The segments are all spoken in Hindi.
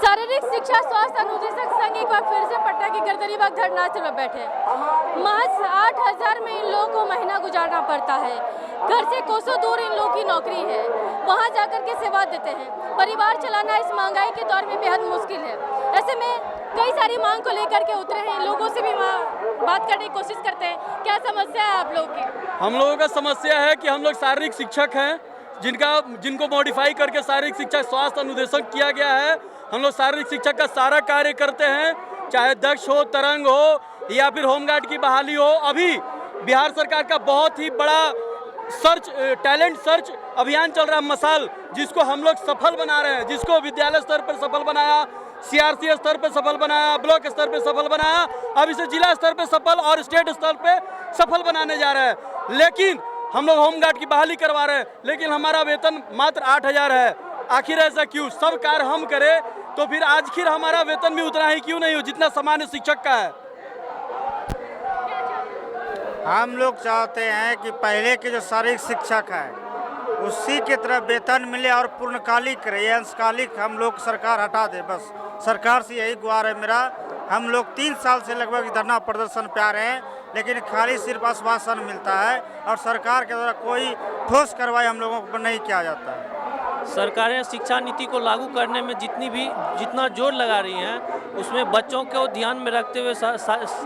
शारीरिक शिक्षा स्वास्थ्य अनुदेशक संघ एक बार फिर से पटना की गर्दनीबाग धरनास्थल पर बैठे। महज 8,000 में इन लोगों को महीना गुजारना पड़ता है। घर से कोसों दूर इन लोगों की नौकरी है, वहां जाकर के सेवा देते हैं। परिवार चलाना इस महंगाई के दौर में बेहद मुश्किल है। ऐसे में कई सारी मांग को लेकर के उतरे हैं। लोगों से भी बात करने की कोशिश करते हैं। क्या समस्या है आप लोगों की? हम लोगों का समस्या है कि हम लोग शारीरिक शिक्षक हैं, जिनको मॉडिफाई करके शारीरिक शिक्षा स्वास्थ्य अनुदेशक किया गया है। हम लोग शारीरिक शिक्षक का सारा कार्य करते हैं, चाहे दक्ष हो, तरंग हो या फिर होमगार्ड की बहाली हो। अभी बिहार सरकार का बहुत ही बड़ा टैलेंट सर्च अभियान चल रहा है, मसाल, जिसको हम लोग सफल बना रहे हैं, जिसको विद्यालय स्तर पर सफल बनाया, सीआरसी स्तर पर सफल बनाया, ब्लॉक स्तर पर सफल बनाया, अब इसे जिला स्तर पर सफल और स्टेट स्तर पर सफल बनाने जा रहे हैं। लेकिन हम लोग होमगार्ड की बहाली करवा रहे हैं, लेकिन हमारा वेतन मात्र 8,000 है। आखिर ऐसा क्यों? सब कार्य हम करें तो फिर आखिर हमारा वेतन भी उतना ही क्यों नहीं हो जितना सामान्य शिक्षक का है। हम लोग चाहते हैं कि पहले के जो शारीरिक शिक्षक है उसी की तरह वेतन मिले और पूर्णकालिक करे। ये अंशकालिक हम लोग सरकार हटा दे, बस सरकार से यही गुहार है मेरा। हम लोग 3 साल से लगभग धरना प्रदर्शन पे आ रहे हैं, लेकिन खाली सिर्फ आश्वासन मिलता है और सरकार के द्वारा कोई ठोस कार्रवाई हम लोगों पर नहीं किया जाता है। सरकारें शिक्षा नीति को लागू करने में जितना जोर लगा रही हैं, उसमें बच्चों को ध्यान में रखते हुए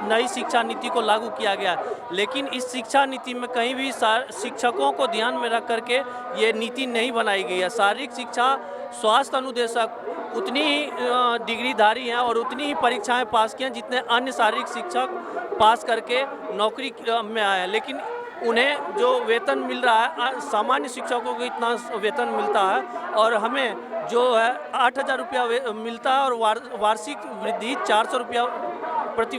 नई शिक्षा नीति को लागू किया गया। लेकिन इस शिक्षा नीति में कहीं भी शिक्षकों को ध्यान में रख करके ये नीति नहीं बनाई गई है। शारीरिक शिक्षा स्वास्थ्य अनुदेशक उतनी ही डिग्रीधारी हैं और उतनी ही परीक्षाएं पास की हैं जितने अन्य शारीरिक शिक्षक पास करके नौकरी में आए हैं। लेकिन उन्हें जो वेतन मिल रहा है, सामान्य शिक्षकों को इतना वेतन मिलता है और हमें जो है 8,000 रुपया मिलता है और वार्षिक वृद्धि 400 रुपया प्रति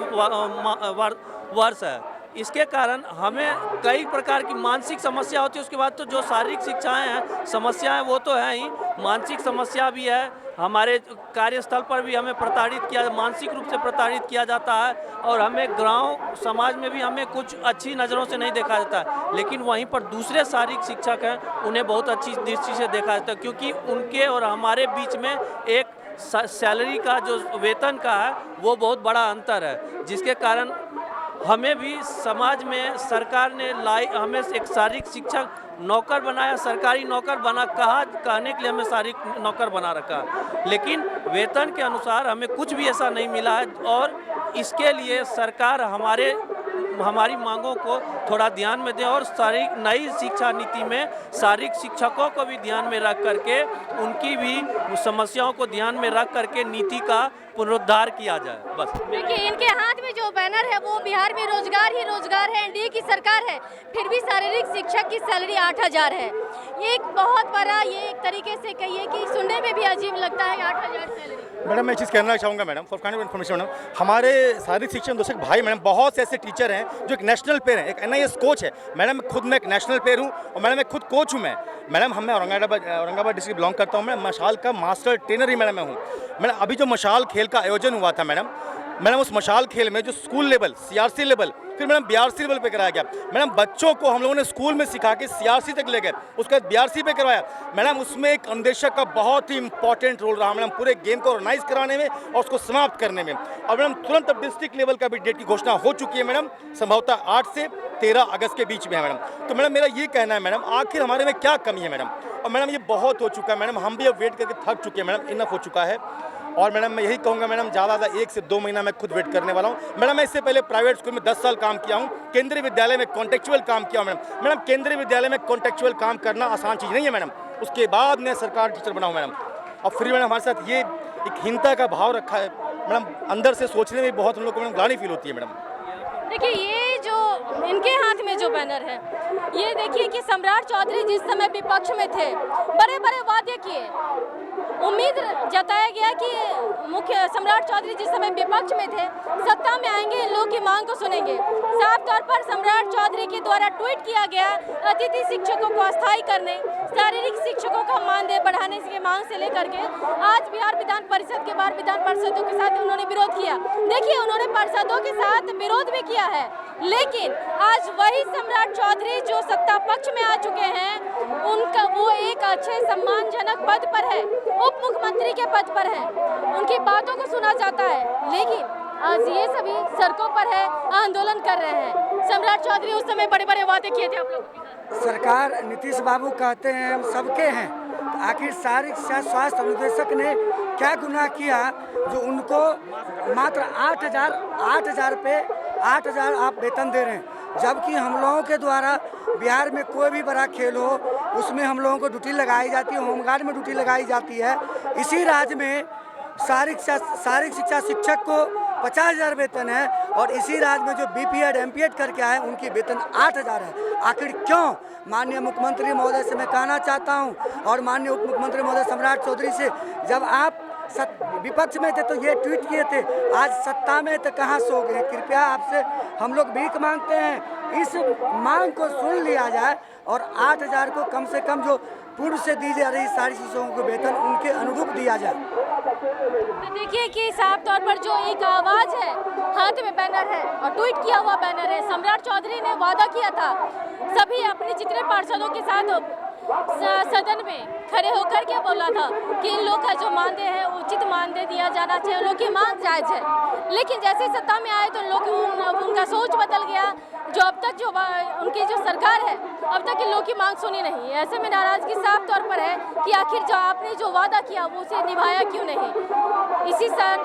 वर्ष है। इसके कारण हमें कई प्रकार की मानसिक समस्या होती है। उसके बाद तो जो शारीरिक शिक्षाएं हैं, समस्याएं वो तो है ही, मानसिक समस्या भी है। हमारे कार्यस्थल पर भी हमें मानसिक रूप से प्रताड़ित किया जाता है और हमें गांव समाज में भी हमें कुछ अच्छी नज़रों से नहीं देखा जाता है। लेकिन वहीं पर दूसरे शारीरिक शिक्षक हैं, उन्हें बहुत अच्छी दृष्टि से देखा जाता है, क्योंकि उनके और हमारे बीच में एक सैलरी का जो वेतन का है वो बहुत बड़ा अंतर है, जिसके कारण हमें भी समाज में सरकार ने हमें एक शारीरिक शिक्षक नौकर बनाया, सरकारी नौकर कहने के लिए हमें शारीरिक नौकर बना रखा। लेकिन वेतन के अनुसार हमें कुछ भी ऐसा नहीं मिला है और इसके लिए सरकार हमारी मांगों को थोड़ा ध्यान में दें और नई शिक्षा नीति में शारीरिक शिक्षकों को भी ध्यान में रख करके उनकी भी समस्याओं को ध्यान में रख करके नीति का पुनरुद्धार किया जाए। बस देखिए, इनके हाथ में जो बैनर है वो बिहार में रोजगार ही रोजगार है, एनडीए की सरकार है, फिर भी शारीरिक शिक्षक की सैलरी 8,000 है। ये एक बहुत बड़ा, ये एक तरीके से कहिए कि सुनने में भी अजीब लगता है 8,000 सैलरी। मैडम, मैं एक चीज़ कहना चाहूँगा madam, for kind of information madam, हमारे शारीरिक शिक्षण दोषक भाई मैडम बहुत से ऐसे टीचर हैं जो एक नेशनल प्लेयर हैं, एक NIS कोच है। मैडम खुद मैं एक नेशनल प्लेयर हूँ और मैडम मैं खुद कोच हूँ। मैडम मैं औरंगाबाद डिस्ट्रिक्ट बिलोंग करता हूँ। मैं मशाल का मास्टर ट्रेनर ही मैडम मैं हूँ। मैडम अभी जो मशाल खेल का आयोजन हुआ था मैडम उस मशाल खेल में जो स्कूल लेवल, CRC लेवल, फिर मैडम BRC लेवल पे कराया गया। मैडम बच्चों को हम लोगों ने स्कूल में सिखा के CRC तक ले गए, उसके बाद BRC पे करवाया। मैडम उसमें एक अनुदेशक का बहुत ही इंपॉर्टेंट रोल रहा मैडम, पूरे गेम को ऑर्गेनाइज कराने में और उसको समाप्त करने में। और मैडम तुरंत अब डिस्ट्रिक्ट लेवल का भी डेट की घोषणा हो चुकी है मैडम, संभवतः 8 से 13 अगस्त के बीच में है मैडम। तो मैडम मेरा ये कहना है मैडम, आखिर हमारे में क्या कमी है मैडम? और मैडम ये बहुत हो चुका है मैडम, हम भी अब वेट करके थक चुके हैं मैडम, इनफ हो चुका है। और मैडम मैं यही कहूँगा मैडम, ज़्यादा 1 से 2 महीना मैं खुद वेट करने वाला हूँ। मैडम मैं इससे पहले प्राइवेट स्कूल में 10 साल काम किया हूँ, केंद्रीय विद्यालय में कॉन्टेक्चुअल काम किया हूँ मैडम। केंद्रीय विद्यालय में कॉन्टेक्चुअल काम करना आसान चीज़ नहीं है मैडम। उसके बाद मैं सरकार टीचर बना हूँ मैडम। और फिर मैडम हमारे साथ ये एक हीनता का भाव रखा है मैडम, अंदर से सोचने में बहुत हम लोग को मैडम ग्लानि फील होती है मैडम। देखिए, ये जो इनके हाथ में जो बैनर है, ये देखिए कि सम्राट चौधरी जिस समय विपक्ष में थे, बड़े बड़े वादे किए, उम्मीद जताया गया कि मुख्य सम्राट चौधरी जिस समय विपक्ष में थे, सत्ता में आएंगे, इन लोग की मांग को सुनेंगे। साफ तौर पर सम्राट चौधरी के द्वारा ट्वीट किया गया अतिथि शिक्षकों को अस्थायी करने, शारीरिक शिक्षकों का मानदेय बढ़ाने की मांग से लेकर के आज बिहार विधान परिषद के बाहर विधान पार्षदों के साथ उन्होंने विरोध किया। देखिए, उन्होंने पार्षदों के साथ विरोध भी किया है, लेकिन आज वही सम्राट चौधरी जो सत्ता पक्ष में आ चुके हैं, उनका वो एक अच्छे सम्मानजनक पद पर है, उप मुख्यमंत्री के पद पर है, उनकी बातों को सुना जाता है, लेकिन आज ये सभी सड़कों पर है, आंदोलन कर रहे हैं। सम्राट चौधरी उस समय बड़े बड़े वादे किए थे आप लोगों के साथ। सरकार नीतीश बाबू कहते हैं हम सबके हैं, तो आखिर शारीरिक स्वास्थ्य अनुदेशक ने क्या गुनाह किया जो उनको मात्र 8,000 पे 8,000 आप वेतन दे रहे हैं, जबकि हम लोगों के द्वारा बिहार में कोई भी बड़ा खेल हो उसमें हम लोगों को ड्यूटी लगाई जाती है, होमगार्ड में ड्यूटी लगाई जाती है। इसी राज्य में शारीरिक शिक्षा शिक्षक को 50,000 वेतन है और इसी राज्य में जो बीपीएड एमपीएड करके आए उनकी वेतन 8,000 है। आखिर क्यों? माननीय मुख्यमंत्री महोदय से मैं कहना चाहता हूं और माननीय उप मुख्यमंत्री महोदय सम्राट चौधरी से, जब आप विपक्ष में थे तो ये ट्वीट किए थे, आज सत्ता में तो कहाँ सो गए। कृपया आपसे हम लोग भीख मांगते हैं, इस मांग को सुन लिया जाए और 8,000 को कम से कम जो पूर्व से दी जा रही सारी चीज़ों को वेतन उनके अनुरूप दिया जाए। तो देखिए कि साफ तौर पर जो एक आवाज़ है, हाथ में बैनर है और ट्वीट किया हुआ बैनर है। सम्राट चौधरी ने वादा किया था सभी अपने जितने पार्षदों के साथ सदन में खड़े होकर के बोला था कि इन लोग का जो मानदेय है उचित मानदेय दिया जाना चाहिए, उन लोग की मांग जायज़ है। लेकिन जैसे ही सत्ता में आए तो उनका सोच बदल गया, जो अब तक जो उनकी जो सरकार है अब तक इन लोग की मांग सुनी नहीं। ऐसे में नाराजगी साफ तौर पर है कि आखिर जो आपने जो वादा किया वो उसे निभाया क्यों नहीं। इसी साल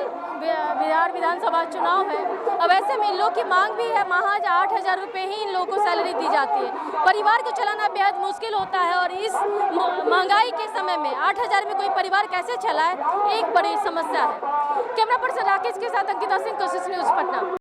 बिहार विधानसभा चुनाव है, अब ऐसे में इन लोग की मांग भी है, महज 8,000 रुपये ही इन लोगों को सैलरी दी जाती है। परिवार को चलाना बेहद मुश्किल होता है और इस महंगाई के समय में 8,000 में कोई परिवार कैसे चलाए, एक बड़ी समस्या है। कैमरा पर्सन राकेश के साथ अंकिता सिंह, कोशिश न्यूज़, पटना।